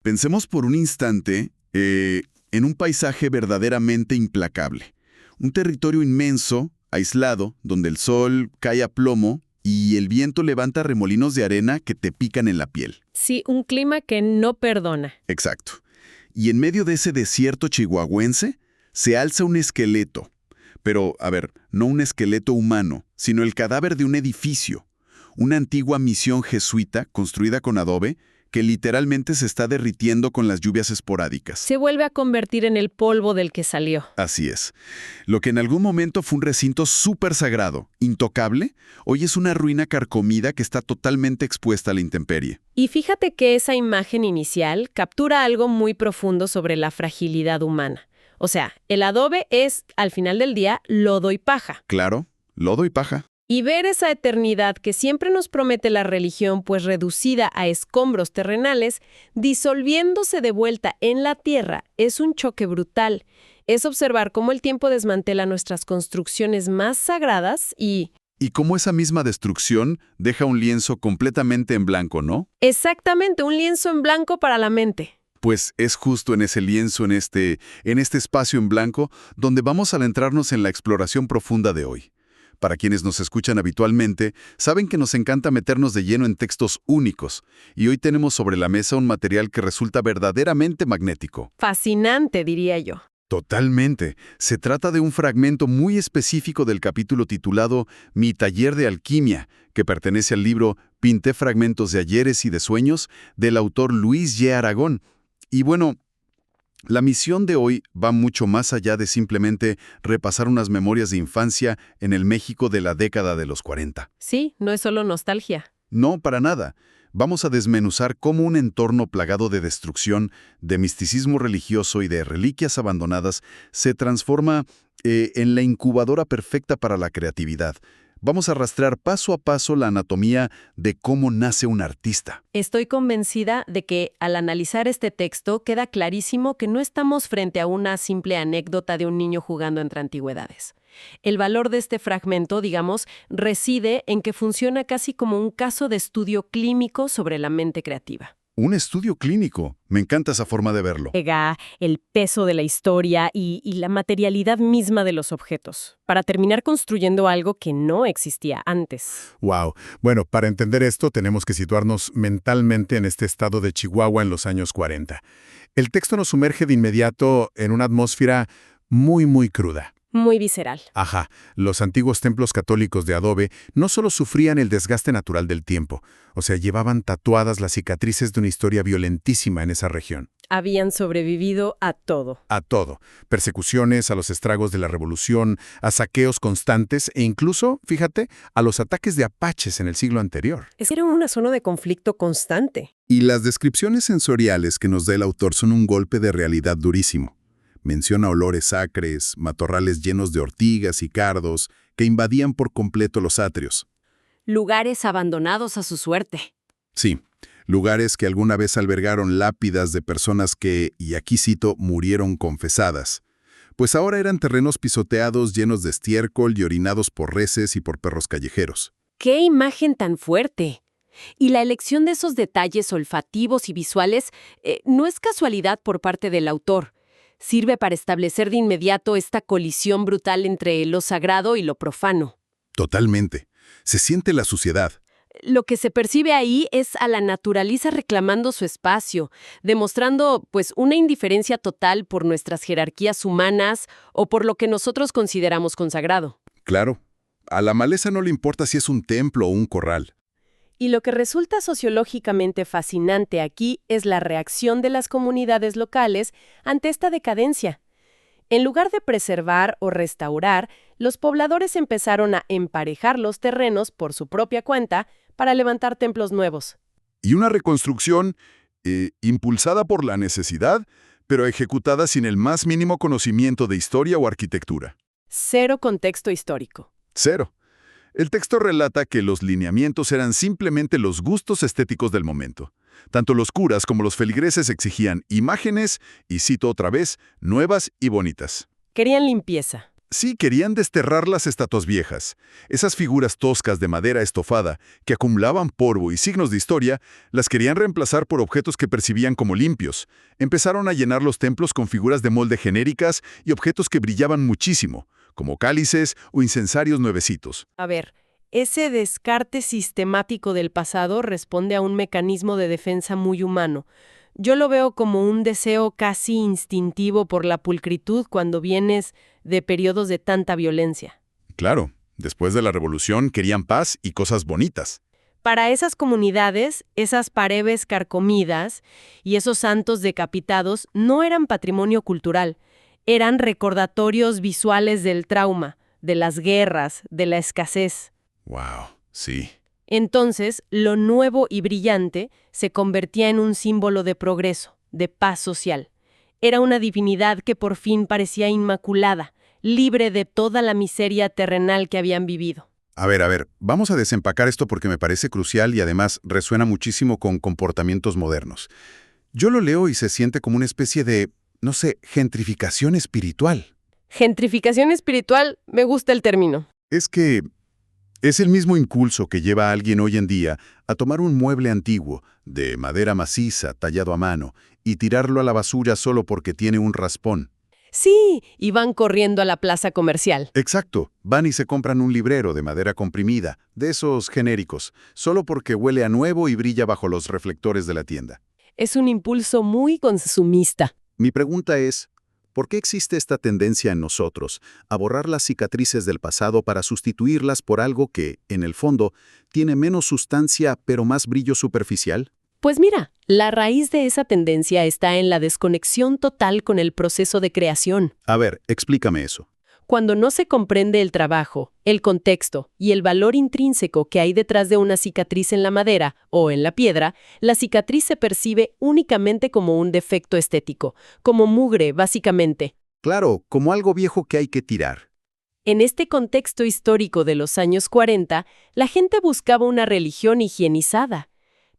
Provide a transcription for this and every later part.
Pensemos por un instante en un paisaje verdaderamente implacable. Un territorio inmenso, aislado, donde el sol cae a plomo y el viento levanta remolinos de arena que te pican en la piel. Sí, un clima que no perdona. Exacto. Y en medio de ese desierto chihuahuense se alza un esqueleto. Pero, a ver, no un esqueleto humano, sino el cadáver de un edificio. Una antigua misión jesuita construida con adobe que literalmente se está derritiendo con las lluvias esporádicas. Se vuelve a convertir en el polvo del que salió. Así es. Lo que en algún momento fue un recinto súper sagrado, intocable, hoy es una ruina carcomida que está totalmente expuesta a la intemperie. Y fíjate que esa imagen inicial captura algo muy profundo sobre la fragilidad humana. O sea, el adobe es, al final del día, lodo y paja. Claro, lodo y paja. Y ver esa eternidad que siempre nos promete la religión, pues reducida a escombros terrenales, disolviéndose de vuelta en la tierra, es un choque brutal. Es observar cómo el tiempo desmantela nuestras construcciones más sagradas y cómo esa misma destrucción deja un lienzo completamente en blanco, ¿no? exactamente, un lienzo en blanco para la mente. Pues es justo en ese lienzo, en este espacio en blanco, donde vamos a adentrarnos en la exploración profunda de hoy. Para quienes nos escuchan habitualmente, saben que nos encanta meternos de lleno en textos únicos, y hoy tenemos sobre la mesa un material que resulta verdaderamente magnético. Fascinante, diría yo. Totalmente. Se trata de un fragmento muy específico del capítulo titulado Mi taller de alquimia, que pertenece al libro Pinté fragmentos de ayeres y de sueños, del autor Luis Ye Aragón. Y bueno, la misión de hoy va mucho más allá de simplemente repasar unas memorias de infancia en el México de la década de los 40. Sí, no es solo nostalgia. No, para nada. Vamos a desmenuzar cómo un entorno plagado de destrucción, de misticismo religioso y de reliquias abandonadas se transforma en la incubadora perfecta para la creatividad. Vamos a rastrear paso a paso la anatomía de cómo nace un artista. Estoy convencida de que al analizar este texto queda clarísimo que no estamos frente a una simple anécdota de un niño jugando entre antigüedades. El valor de este fragmento, digamos, reside en que funciona casi como un caso de estudio clínico sobre la mente creativa. Un estudio clínico. Me encanta esa forma de verlo. El peso de la historia y la materialidad misma de los objetos, para terminar construyendo algo que no existía antes. Wow. Bueno, para entender esto tenemos que situarnos mentalmente en este estado de Chihuahua en los años 40. El texto nos sumerge de inmediato en una atmósfera muy, muy cruda. Muy visceral. Ajá, los antiguos templos católicos de adobe no solo sufrían el desgaste natural del tiempo, o sea, llevaban tatuadas las cicatrices de una historia violentísima en esa región. Habían sobrevivido a todo. A todo. Persecuciones, a los estragos de la revolución, a saqueos constantes e incluso, fíjate, a los ataques de apaches en el siglo anterior. Era una zona de conflicto constante. Y las descripciones sensoriales que nos da el autor son un golpe de realidad durísimo. Menciona olores acres, matorrales llenos de ortigas y cardos que invadían por completo los atrios. Lugares abandonados a su suerte. Sí, lugares que alguna vez albergaron lápidas de personas que, y aquí cito, murieron confesadas. Pues ahora eran terrenos pisoteados llenos de estiércol y orinados por reses y por perros callejeros. ¡Qué imagen tan fuerte! Y la elección de esos detalles olfativos y visuales no es casualidad por parte del autor. Sirve para establecer de inmediato esta colisión brutal entre lo sagrado y lo profano. Totalmente. Se siente la suciedad. Lo que se percibe ahí es a la naturaleza reclamando su espacio, demostrando, pues, una indiferencia total por nuestras jerarquías humanas o por lo que nosotros consideramos consagrado. Claro. A la maleza no le importa si es un templo o un corral. Y lo que resulta sociológicamente fascinante aquí es la reacción de las comunidades locales ante esta decadencia. En lugar de preservar o restaurar, los pobladores empezaron a emparejar los terrenos por su propia cuenta para levantar templos nuevos. Y una reconstrucción impulsada por la necesidad, pero ejecutada sin el más mínimo conocimiento de historia o arquitectura. Cero contexto histórico. Cero. El texto relata que los lineamientos eran simplemente los gustos estéticos del momento. Tanto los curas como los feligreses exigían imágenes, y cito otra vez, nuevas y bonitas. Querían limpieza. Sí, querían desterrar las estatuas viejas. Esas figuras toscas de madera estofada que acumulaban polvo y signos de historia, las querían reemplazar por objetos que percibían como limpios. Empezaron a llenar los templos con figuras de molde genéricas y objetos que brillaban muchísimo, como cálices o incensarios nuevecitos. A ver, ese descarte sistemático del pasado responde a un mecanismo de defensa muy humano. Yo lo veo como un deseo casi instintivo por la pulcritud cuando vienes de periodos de tanta violencia. Claro, después de la revolución querían paz y cosas bonitas. Para esas comunidades, esas paredes carcomidas y esos santos decapitados no eran patrimonio cultural, eran recordatorios visuales del trauma, de las guerras, de la escasez. Wow, sí. Entonces, lo nuevo y brillante se convertía en un símbolo de progreso, de paz social. Era una divinidad que por fin parecía inmaculada, libre de toda la miseria terrenal que habían vivido. A ver, vamos a desempacar esto porque me parece crucial y además resuena muchísimo con comportamientos modernos. Yo lo leo y se siente como una especie de, no sé, gentrificación espiritual. Gentrificación espiritual, me gusta el término. Es que es el mismo impulso que lleva a alguien hoy en día a tomar un mueble antiguo, de madera maciza, tallado a mano, y tirarlo a la basura solo porque tiene un raspón. Sí, y van corriendo a la plaza comercial. Exacto, van y se compran un librero de madera comprimida, de esos genéricos, solo porque huele a nuevo y brilla bajo los reflectores de la tienda. Es un impulso muy consumista. Mi pregunta es, ¿por qué existe esta tendencia en nosotros a borrar las cicatrices del pasado para sustituirlas por algo que, en el fondo, tiene menos sustancia pero más brillo superficial? Pues mira, la raíz de esa tendencia está en la desconexión total con el proceso de creación. A ver, explícame eso. Cuando no se comprende el trabajo, el contexto y el valor intrínseco que hay detrás de una cicatriz en la madera o en la piedra, la cicatriz se percibe únicamente como un defecto estético, como mugre, básicamente. Claro, como algo viejo que hay que tirar. En este contexto histórico de los años 40, la gente buscaba una religión higienizada.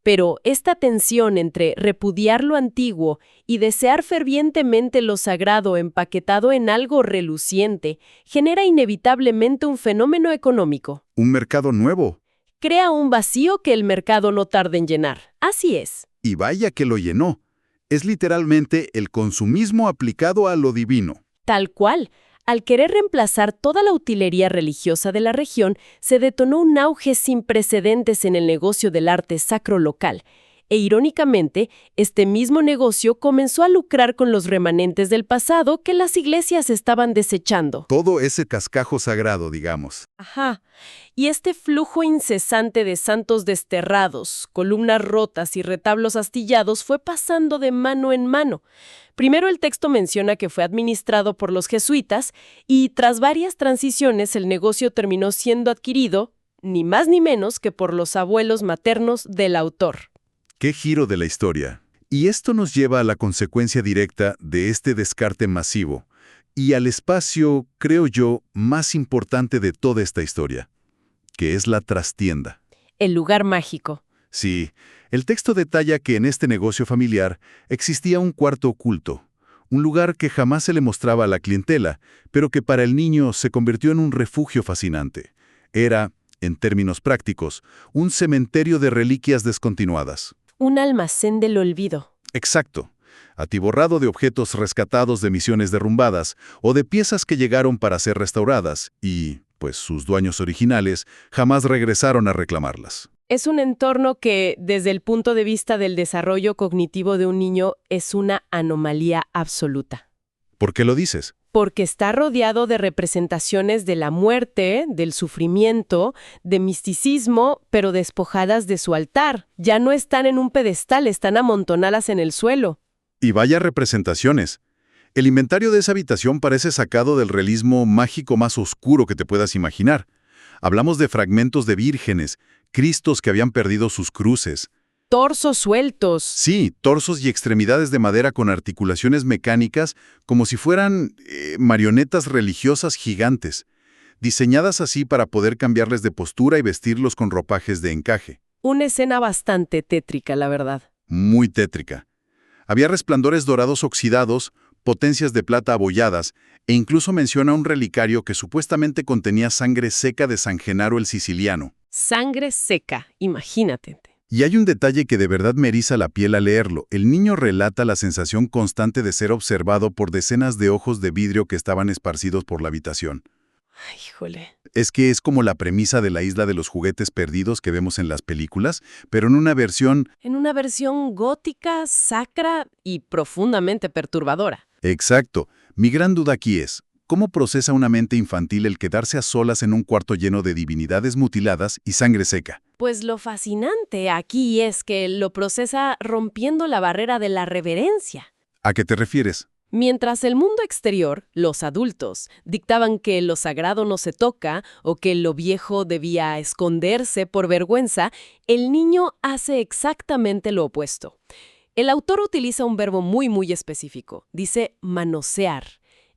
Pero esta tensión entre repudiar lo antiguo y desear fervientemente lo sagrado empaquetado en algo reluciente genera inevitablemente un fenómeno económico. Un mercado nuevo. Crea un vacío que el mercado no tarda en llenar. Así es. Y vaya que lo llenó. Es literalmente el consumismo aplicado a lo divino. Tal cual. Al querer reemplazar toda la utilería religiosa de la región, se detonó un auge sin precedentes en el negocio del arte sacro local. E irónicamente, este mismo negocio comenzó a lucrar con los remanentes del pasado que las iglesias estaban desechando. Todo ese cascajo sagrado, digamos. Ajá. Y este flujo incesante de santos desterrados, columnas rotas y retablos astillados fue pasando de mano en mano. Primero el texto menciona que fue administrado por los jesuitas y tras varias transiciones el negocio terminó siendo adquirido, ni más ni menos que por los abuelos maternos del autor. ¡Qué giro de la historia! Y esto nos lleva a la consecuencia directa de este descarte masivo y al espacio, creo yo, más importante de toda esta historia, que es la trastienda. El lugar mágico. Sí, el texto detalla que en este negocio familiar existía un cuarto oculto, un lugar que jamás se le mostraba a la clientela, pero que para el niño se convirtió en un refugio fascinante. Era, en términos prácticos, un cementerio de reliquias descontinuadas. Un almacén del olvido. Exacto, atiborrado de objetos rescatados de misiones derrumbadas o de piezas que llegaron para ser restauradas y, pues, sus dueños originales jamás regresaron a reclamarlas. Es un entorno que, desde el punto de vista del desarrollo cognitivo de un niño, es una anomalía absoluta. ¿Por qué lo dices? Porque está rodeado de representaciones de la muerte, del sufrimiento, de misticismo, pero despojadas de su altar. Ya no están en un pedestal, están amontonadas en el suelo. Y vaya representaciones. El inventario de esa habitación parece sacado del realismo mágico más oscuro que te puedas imaginar. Hablamos de fragmentos de vírgenes, cristos que habían perdido sus cruces. Torsos sueltos. Sí, torsos y extremidades de madera con articulaciones mecánicas como si fueran marionetas religiosas gigantes, diseñadas así para poder cambiarles de postura y vestirlos con ropajes de encaje. Una escena bastante tétrica, la verdad. Muy tétrica. Había resplandores dorados oxidados, potencias de plata abolladas, e incluso menciona un relicario que supuestamente contenía sangre seca de San Genaro el Siciliano. Sangre seca, imagínate. Y hay un detalle que de verdad me eriza la piel al leerlo. El niño relata la sensación constante de ser observado por decenas de ojos de vidrio que estaban esparcidos por la habitación. Ay, híjole. Es que es como la premisa de la isla de los juguetes perdidos que vemos en las películas, pero en una versión... En una versión gótica, sacra y profundamente perturbadora. Exacto. Mi gran duda aquí es, ¿cómo procesa una mente infantil el quedarse a solas en un cuarto lleno de divinidades mutiladas y sangre seca? Pues lo fascinante aquí es que lo procesa rompiendo la barrera de la reverencia. ¿A qué te refieres? Mientras el mundo exterior, los adultos, dictaban que lo sagrado no se toca o que lo viejo debía esconderse por vergüenza, el niño hace exactamente lo opuesto. El autor utiliza un verbo muy específico. Dice manosear.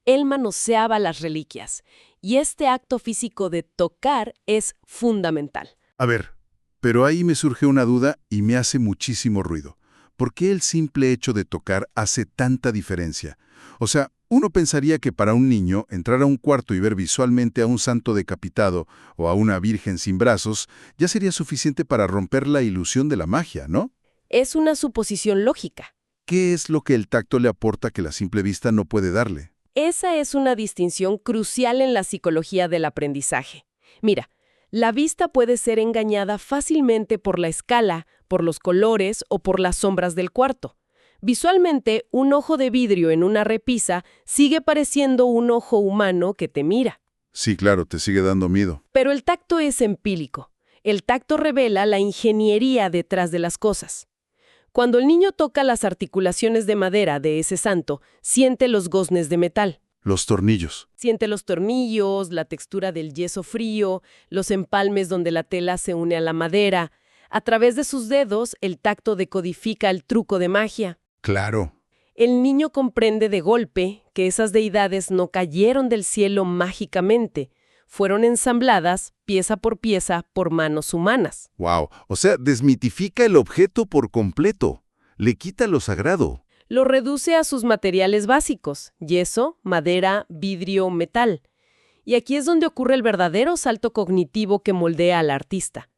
Él manoseaba las reliquias. Y este acto físico de tocar es fundamental. A ver, pero ahí me surge una duda y me hace muchísimo ruido. ¿Por qué el simple hecho de tocar hace tanta diferencia? O sea, uno pensaría que para un niño entrar a un cuarto y ver visualmente a un santo decapitado o a una virgen sin brazos ya sería suficiente para romper la ilusión de la magia, ¿no? Es una suposición lógica. ¿Qué es lo que el tacto le aporta que la simple vista no puede darle? Esa es una distinción crucial en la psicología del aprendizaje. Mira, la vista puede ser engañada fácilmente por la escala, por los colores o por las sombras del cuarto. Visualmente, un ojo de vidrio en una repisa sigue pareciendo un ojo humano que te mira. Sí, claro, te sigue dando miedo. Pero el tacto es empírico. El tacto revela la ingeniería detrás de las cosas. Cuando el niño toca las articulaciones de madera de ese santo, siente los goznes de metal. Los tornillos. Siente los tornillos, la textura del yeso frío, los empalmes donde la tela se une a la madera. A través de sus dedos, el tacto decodifica el truco de magia. Claro. El niño comprende de golpe que esas deidades no cayeron del cielo mágicamente. Fueron ensambladas, pieza por manos humanas. Wow. O sea, desmitifica el objeto por completo. Le quita lo sagrado. Lo reduce a sus materiales básicos: yeso, madera, vidrio, metal. Y aquí es donde ocurre el verdadero salto cognitivo que moldea al artista.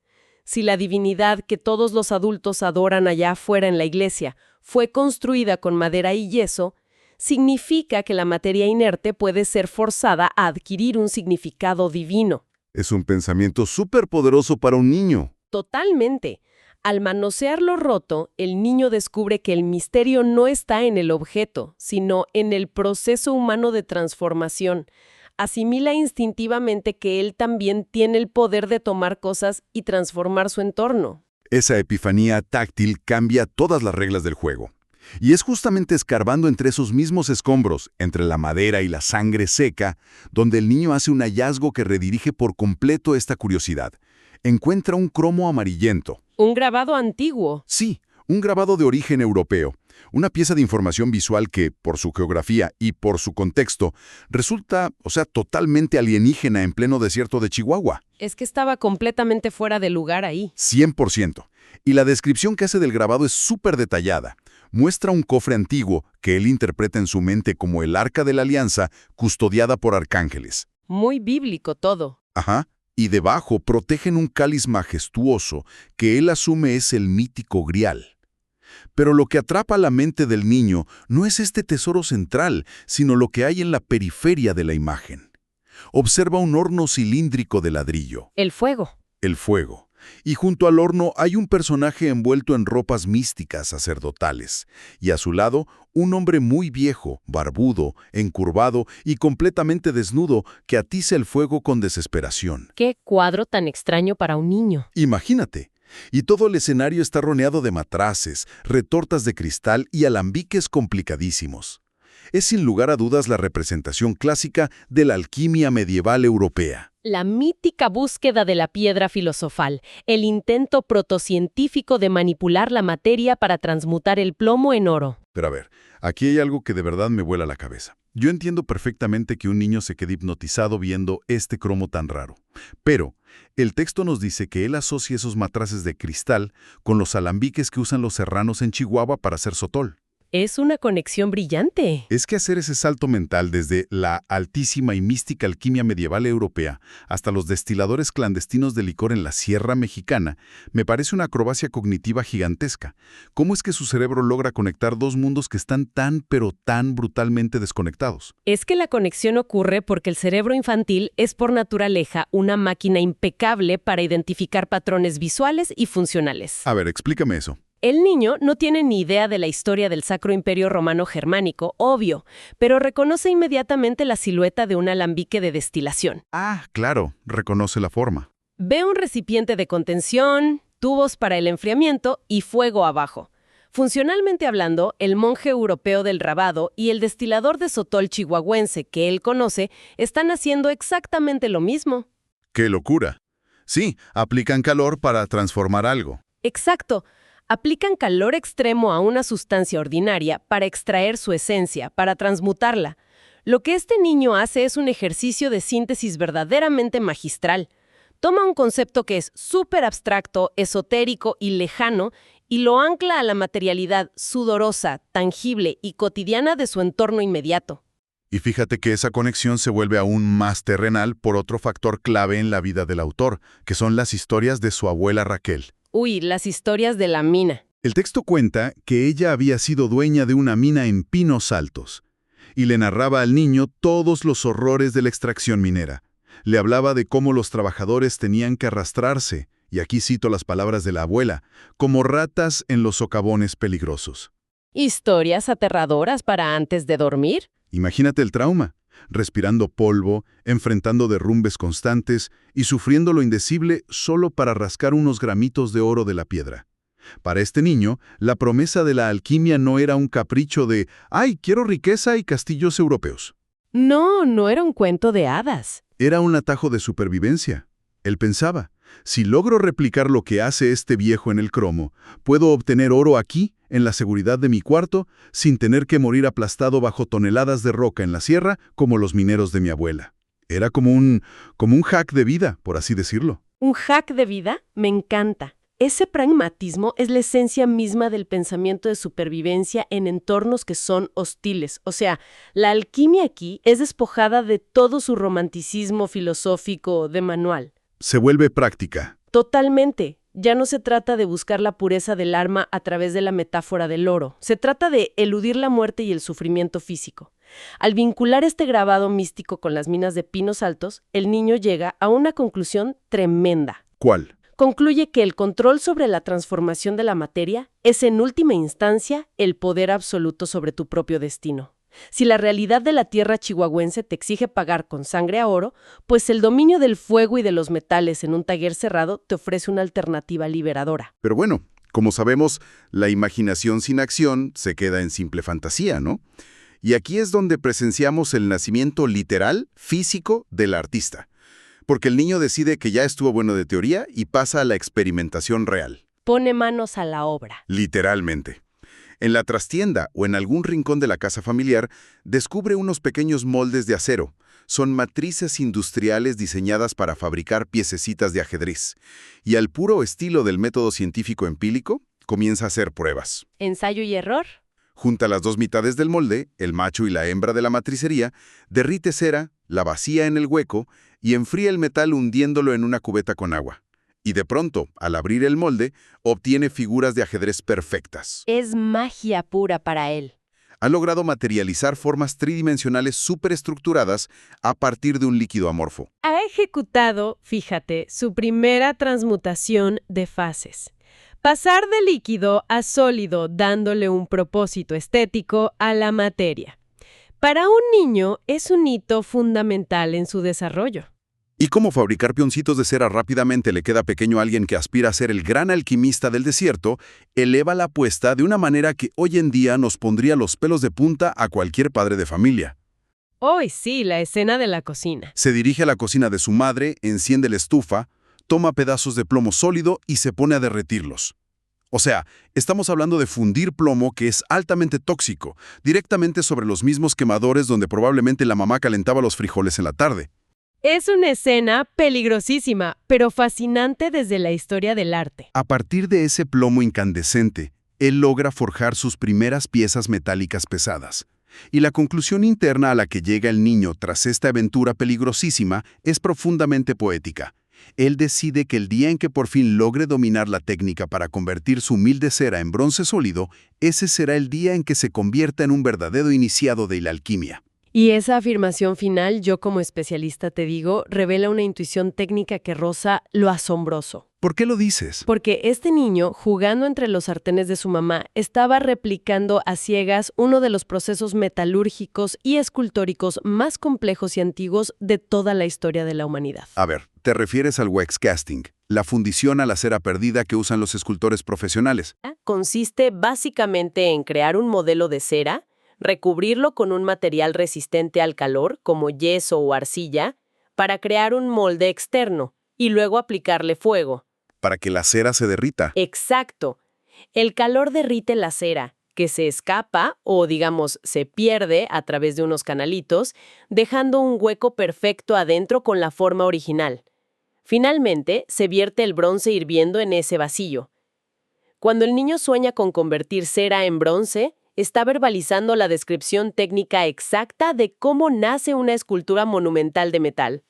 Si la divinidad que todos los adultos adoran allá afuera en la iglesia fue construida con madera y yeso, significa que la materia inerte puede ser forzada a adquirir un significado divino. Es un pensamiento súper poderoso para un niño. Totalmente. Al manosear lo roto, el niño descubre que el misterio no está en el objeto, sino en el proceso humano de transformación. Asimila instintivamente que él también tiene el poder de tomar cosas y transformar su entorno. Esa epifanía táctil cambia todas las reglas del juego. Y es justamente escarbando entre esos mismos escombros, entre la madera y la sangre seca, donde el niño hace un hallazgo que redirige por completo esta curiosidad. Encuentra un cromo amarillento. Un grabado antiguo. Sí, un grabado de origen europeo. Una pieza de información visual que, por su geografía y por su contexto, resulta, totalmente alienígena en pleno desierto de Chihuahua. Es que estaba completamente fuera de lugar ahí. 100%. Y la descripción que hace del grabado es súper detallada. Muestra un cofre antiguo que él interpreta en su mente como el Arca de la Alianza, custodiada por arcángeles. Muy bíblico todo. Ajá. Y debajo protegen un cáliz majestuoso que él asume es el mítico Grial. Pero lo que atrapa la mente del niño no es este tesoro central, sino lo que hay en la periferia de la imagen. Observa un horno cilíndrico de ladrillo. El fuego. El fuego. Y junto al horno hay un personaje envuelto en ropas místicas sacerdotales. Y a su lado, un hombre muy viejo, barbudo, encurvado y completamente desnudo que atiza el fuego con desesperación. ¡Qué cuadro tan extraño para un niño! Imagínate. Y todo el escenario está rodeado de matraces, retortas de cristal y alambiques complicadísimos. Es sin lugar a dudas la representación clásica de la alquimia medieval europea. La mítica búsqueda de la piedra filosofal, el intento protocientífico de manipular la materia para transmutar el plomo en oro. Pero a ver, aquí hay algo que de verdad me vuela la cabeza. Yo entiendo perfectamente que un niño se quede hipnotizado viendo este cromo tan raro. Pero el texto nos dice que él asocia esos matraces de cristal con los alambiques que usan los serranos en Chihuahua para hacer sotol. Es una conexión brillante. Es que hacer ese salto mental desde la altísima y mística alquimia medieval europea hasta los destiladores clandestinos de licor en la Sierra Mexicana me parece una acrobacia cognitiva gigantesca. ¿Cómo es que su cerebro logra conectar dos mundos que están tan pero tan brutalmente desconectados? Es que la conexión ocurre porque el cerebro infantil es por naturaleza una máquina impecable para identificar patrones visuales y funcionales. A ver, explícame eso. El niño no tiene ni idea de la historia del Sacro Imperio Romano Germánico, obvio, pero reconoce inmediatamente la silueta de un alambique de destilación. Ah, claro, reconoce la forma. Ve un recipiente de contención, tubos para el enfriamiento y fuego abajo. Funcionalmente hablando, el monje europeo del Rabado y el destilador de Sotol chihuahuense que él conoce están haciendo exactamente lo mismo. ¡Qué locura! Sí, aplican calor para transformar algo. Exacto. Aplican calor extremo a una sustancia ordinaria para extraer su esencia, para transmutarla. Lo que este niño hace es un ejercicio de síntesis verdaderamente magistral. Toma un concepto que es súper abstracto, esotérico y lejano y lo ancla a la materialidad sudorosa, tangible y cotidiana de su entorno inmediato. Y fíjate que esa conexión se vuelve aún más terrenal por otro factor clave en la vida del autor, que son las historias de su abuela Raquel. Uy, las historias de la mina. El texto cuenta que ella había sido dueña de una mina en Pinos Altos y le narraba al niño todos los horrores de la extracción minera. Le hablaba de cómo los trabajadores tenían que arrastrarse, y aquí cito las palabras de la abuela, como ratas en los socavones peligrosos. ¿Historias aterradoras para antes de dormir? Imagínate el trauma, respirando polvo, enfrentando derrumbes constantes y sufriendo lo indecible solo para rascar unos gramitos de oro de la piedra. Para este niño, la promesa de la alquimia no era un capricho de «¡Ay, quiero riqueza y castillos europeos!». No, no era un cuento de hadas. Era un atajo de supervivencia. Él pensaba, si logro replicar lo que hace este viejo en el cromo, puedo obtener oro aquí, en la seguridad de mi cuarto, sin tener que morir aplastado bajo toneladas de roca en la sierra como los mineros de mi abuela. Era como un hack de vida, por así decirlo. ¿Un hack de vida? Me encanta. Ese pragmatismo es la esencia misma del pensamiento de supervivencia en entornos que son hostiles. O sea, la alquimia aquí es despojada de todo su romanticismo filosófico de manual. Se vuelve práctica. Totalmente. Ya no se trata de buscar la pureza del arma a través de la metáfora del oro. Se trata de eludir la muerte y el sufrimiento físico. Al vincular este grabado místico con las minas de Pinos Altos, el niño llega a una conclusión tremenda. ¿Cuál? Concluye que el control sobre la transformación de la materia es en última instancia el poder absoluto sobre tu propio destino. Si la realidad de la tierra chihuahuense te exige pagar con sangre a oro, pues el dominio del fuego y de los metales en un taller cerrado te ofrece una alternativa liberadora. Pero bueno, como sabemos, la imaginación sin acción se queda en simple fantasía, ¿no? Y aquí es donde presenciamos el nacimiento literal, físico, del artista. Porque el niño decide que ya estuvo bueno de teoría y pasa a la experimentación real. Pone manos a la obra. Literalmente. En la trastienda o en algún rincón de la casa familiar, descubre unos pequeños moldes de acero. Son matrices industriales diseñadas para fabricar piececitas de ajedrez. Y al puro estilo del método científico empírico, comienza a hacer pruebas. ¿Ensayo y error? Junta las dos mitades del molde, el macho y la hembra de la matricería, derrite cera, la vacía en el hueco y enfría el metal hundiéndolo en una cubeta con agua. Y de pronto, al abrir el molde, obtiene figuras de ajedrez perfectas. Es magia pura para él. Ha logrado materializar formas tridimensionales superestructuradas a partir de un líquido amorfo. Ha ejecutado, fíjate, su primera transmutación de fases. Pasar de líquido a sólido dándole un propósito estético a la materia. Para un niño es un hito fundamental en su desarrollo. ¿Y cómo fabricar pioncitos de cera rápidamente le queda pequeño a alguien que aspira a ser el gran alquimista del desierto? Eleva la apuesta de una manera que hoy en día nos pondría los pelos de punta a cualquier padre de familia. Hoy sí, la escena de la cocina. Se dirige a la cocina de su madre, enciende la estufa, toma pedazos de plomo sólido y se pone a derretirlos. O sea, estamos hablando de fundir plomo que es altamente tóxico, directamente sobre los mismos quemadores donde probablemente la mamá calentaba los frijoles en la tarde. Es una escena peligrosísima, pero fascinante desde la historia del arte. A partir de ese plomo incandescente, él logra forjar sus primeras piezas metálicas pesadas. Y la conclusión interna a la que llega el niño tras esta aventura peligrosísima es profundamente poética. Él decide que el día en que por fin logre dominar la técnica para convertir su humilde cera en bronce sólido, ese será el día en que se convierta en un verdadero iniciado de la alquimia. Y esa afirmación final, yo como especialista te digo, revela una intuición técnica que roza lo asombroso. ¿Por qué lo dices? Porque este niño, jugando entre los sartenes de su mamá, estaba replicando a ciegas uno de los procesos metalúrgicos y escultóricos más complejos y antiguos de toda la historia de la humanidad. A ver, te refieres al wax casting, la fundición a la cera perdida que usan los escultores profesionales. Consiste básicamente en crear un modelo de cera, recubrirlo con un material resistente al calor, como yeso o arcilla, para crear un molde externo, y luego aplicarle fuego. Para que la cera se derrita. Exacto. El calor derrite la cera, que se escapa o, digamos, se pierde a través de unos canalitos, dejando un hueco perfecto adentro con la forma original. Finalmente, se vierte el bronce hirviendo en ese vacío. Cuando el niño sueña con convertir cera en bronce, está verbalizando la descripción técnica exacta de cómo nace una escultura monumental de metal.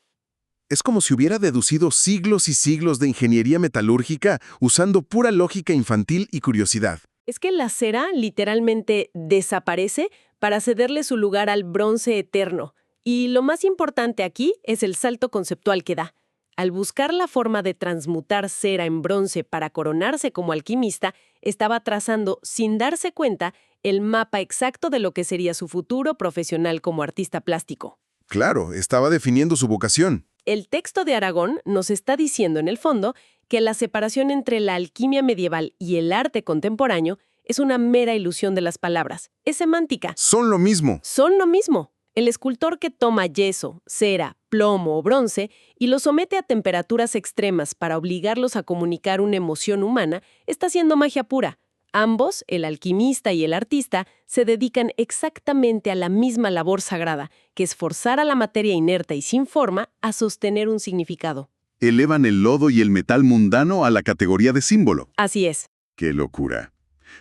Es como si hubiera deducido siglos y siglos de ingeniería metalúrgica usando pura lógica infantil y curiosidad. Es que la cera literalmente desaparece para cederle su lugar al bronce eterno. Y lo más importante aquí es el salto conceptual que da. Al buscar la forma de transmutar cera en bronce para coronarse como alquimista, estaba trazando, sin darse cuenta, el mapa exacto de lo que sería su futuro profesional como artista plástico. Claro, estaba definiendo su vocación. El texto de Aragón nos está diciendo en el fondo que la separación entre la alquimia medieval y el arte contemporáneo es una mera ilusión de las palabras. Es semántica. Son lo mismo. Son lo mismo. El escultor que toma yeso, cera, plomo o bronce y los somete a temperaturas extremas para obligarlos a comunicar una emoción humana está haciendo magia pura. Ambos, el alquimista y el artista, se dedican exactamente a la misma labor sagrada, que es forzar a la materia inerte y sin forma a sostener un significado. Elevan el lodo y el metal mundano a la categoría de símbolo. Así es. ¡Qué locura!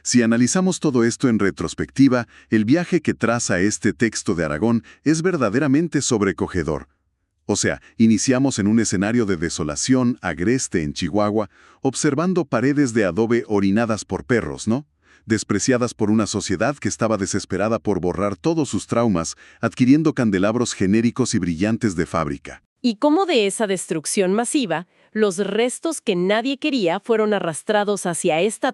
Si analizamos todo esto en retrospectiva, el viaje que traza este texto de Aragón es verdaderamente sobrecogedor. O sea, iniciamos en un escenario de desolación agreste en Chihuahua, observando paredes de adobe orinadas por perros, ¿no? Despreciadas por una sociedad que estaba desesperada por borrar todos sus traumas, adquiriendo candelabros genéricos y brillantes de fábrica. Y cómo de esa destrucción masiva, los restos que nadie quería fueron arrastrados hacia esta